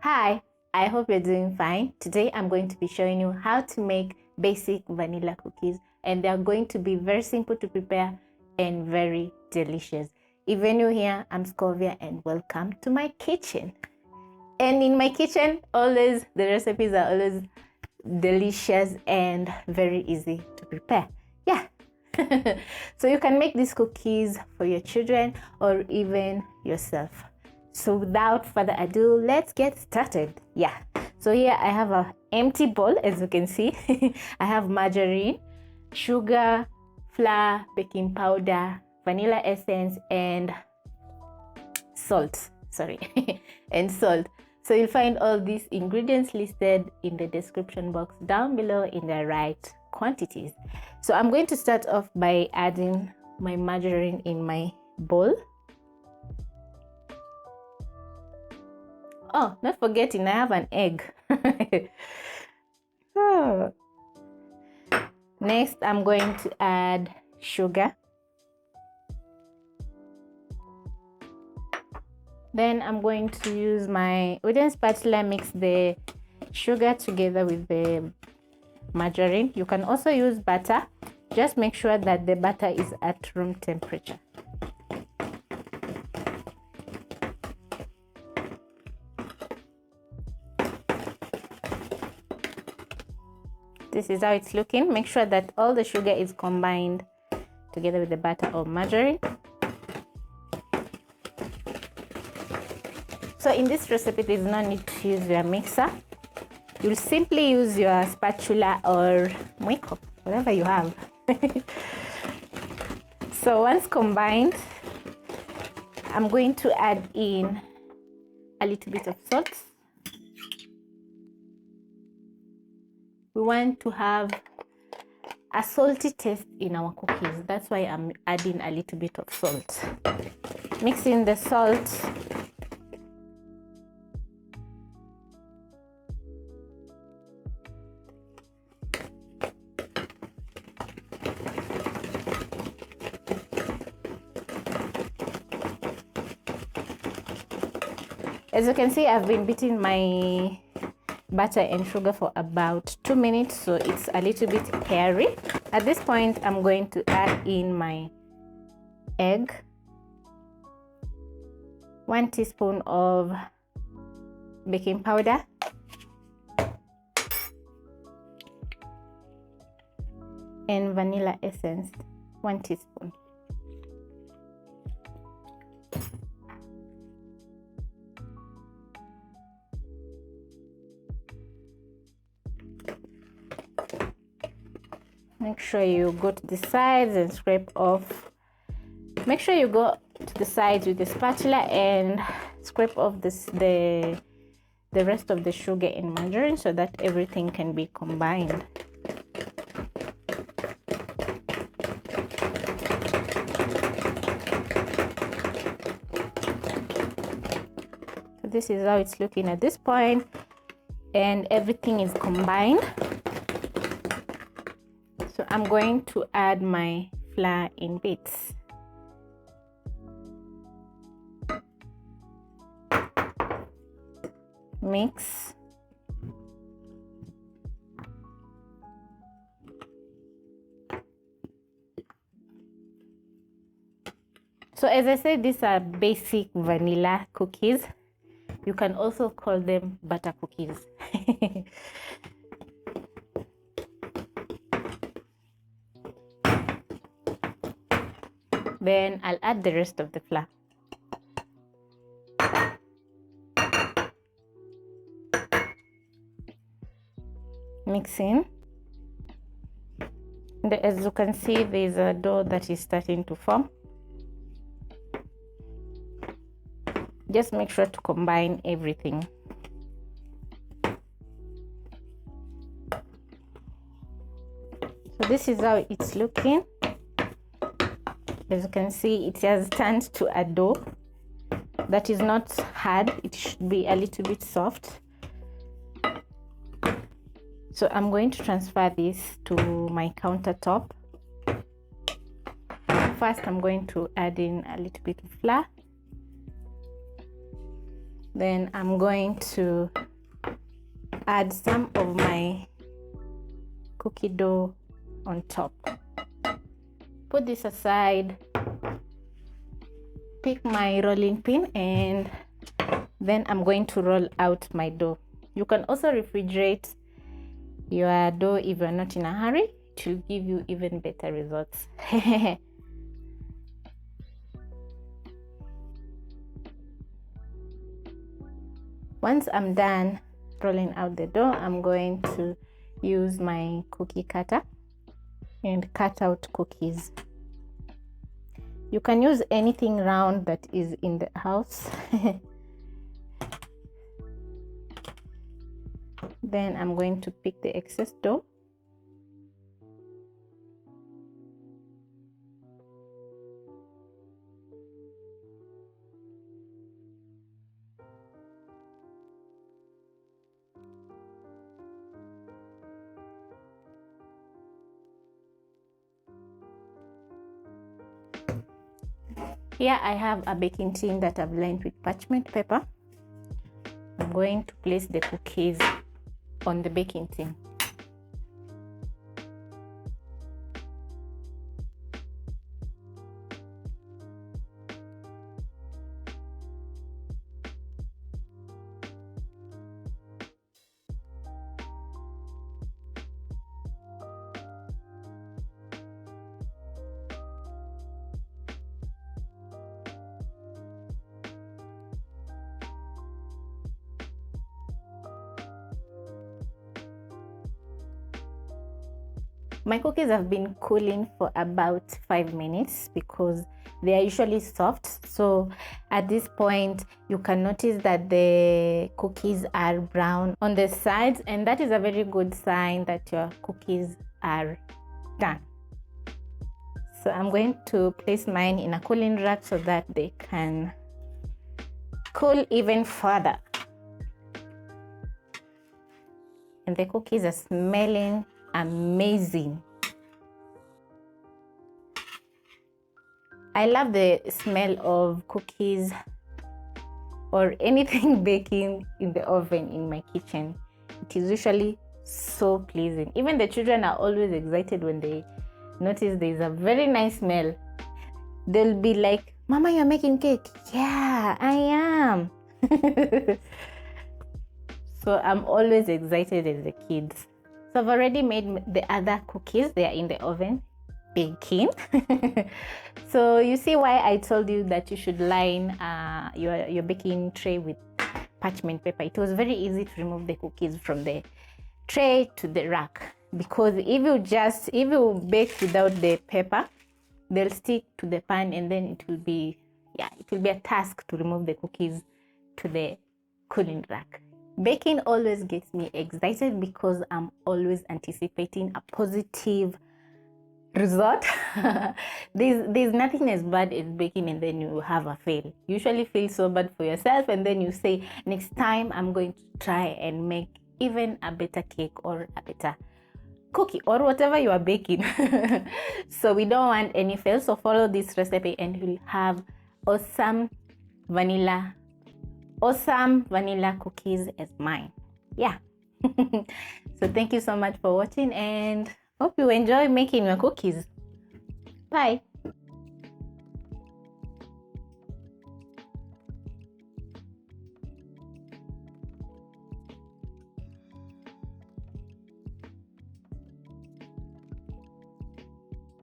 Hi, I hope you're doing fine. Today I'm going to be showing you how to make basic vanilla cookies, and they're going to be very simple to prepare and very delicious. If you're new here, I'm Scovia and welcome to my kitchen. And in my kitchen, always the recipes are always delicious and very easy to prepare. Yeah. So you can make these cookies for your children or even yourself. So without further ado, let's get started. Yeah, so here I have an empty bowl. As you can see, I have margarine, sugar, flour, baking powder, vanilla essence, and salt. And salt. So you'll find all these ingredients listed in the description box down below in the right quantities. So I'm going to start off by adding my margarine in my bowl. Oh, not forgetting, I have an egg. Oh. Next, I'm going to add sugar. Then I'm going to use my wooden spatula, mix the sugar together with the margarine. You can also use butter. Just make sure that the butter is at room temperature. This is how it's looking. Make sure that all the sugar is combined together with the butter or margarine. So in this recipe, there's no need to use your mixer. You'll simply use your spatula or mwiko, whatever you have. So once combined, I'm going to add in a little bit of salt. We want to have a salty taste in our cookies. That's why I'm adding a little bit of salt. Mix in the salt. As you can see, I've been beating my butter and sugar for about 2 minutes, so it's a little bit hairy. At this point, I'm going to add in my egg, 1 teaspoon of baking powder, and vanilla essence, 1 teaspoon. Make sure you go to the sides and scrape off. Make sure you go to the sides with the spatula and scrape off the rest of the sugar and margarine so that everything can be combined. So this is how it's looking at this point, and everything is combined. So I'm going to add my flour in bits. Mix. So as I said, these are basic vanilla cookies. You can also call them butter cookies. Then I'll add the rest of the flour. Mix in. And as you can see, there's a dough that is starting to form. Just make sure to combine everything. So this is how it's looking. As you can see, it has turned to a dough that is not hard. It should be a little bit soft. So I'm going to transfer this to my countertop. First, I'm going to add in a little bit of flour. Then I'm going to add some of my cookie dough on top. Put this aside, pick my rolling pin, and then I'm going to roll out my dough. You can also refrigerate your dough if you're not in a hurry. It will give you even better results. Once I'm done rolling out the dough, I'm going to use my cookie cutter and cut out cookies. You can use anything round that is in the house. Then I'm going to pick the excess dough. Here I have a baking tin that I've lined with parchment paper. I'm going to place the cookies on the baking tin. My cookies have been cooling for about 5 minutes because they are usually soft. So at this point, you can notice that the cookies are brown on the sides, and that is a very good sign that your cookies are done. So I'm going to place mine in a cooling rack so that they can cool even further. And the cookies are smelling amazing. I love the smell of cookies or anything baking in the oven in my kitchen. It is usually so pleasing. Even the children are always excited when they notice there's a very nice smell. They'll be like, "Mama, you're making cake." Yeah, I am. So I'm always excited as the kids. So I've already made the other cookies. They are in the oven baking. So you see why I told you that you should line your baking tray with parchment paper. It was very easy to remove the cookies from the tray to the rack, because if you bake without the paper, they'll stick to the pan, and then it will be a task to remove the cookies to the cooling rack. Baking always gets me excited because I'm always anticipating a positive result. There's nothing as bad as baking and then you have a fail. You usually feel so bad for yourself, and then you say, next time I'm going to try and make even a better cake or a better cookie or whatever you are baking. So we don't want any fail. So follow this recipe and you'll have awesome vanilla cookies as mine. Yeah. So thank you so much for watching, and hope you enjoy making your cookies. Bye.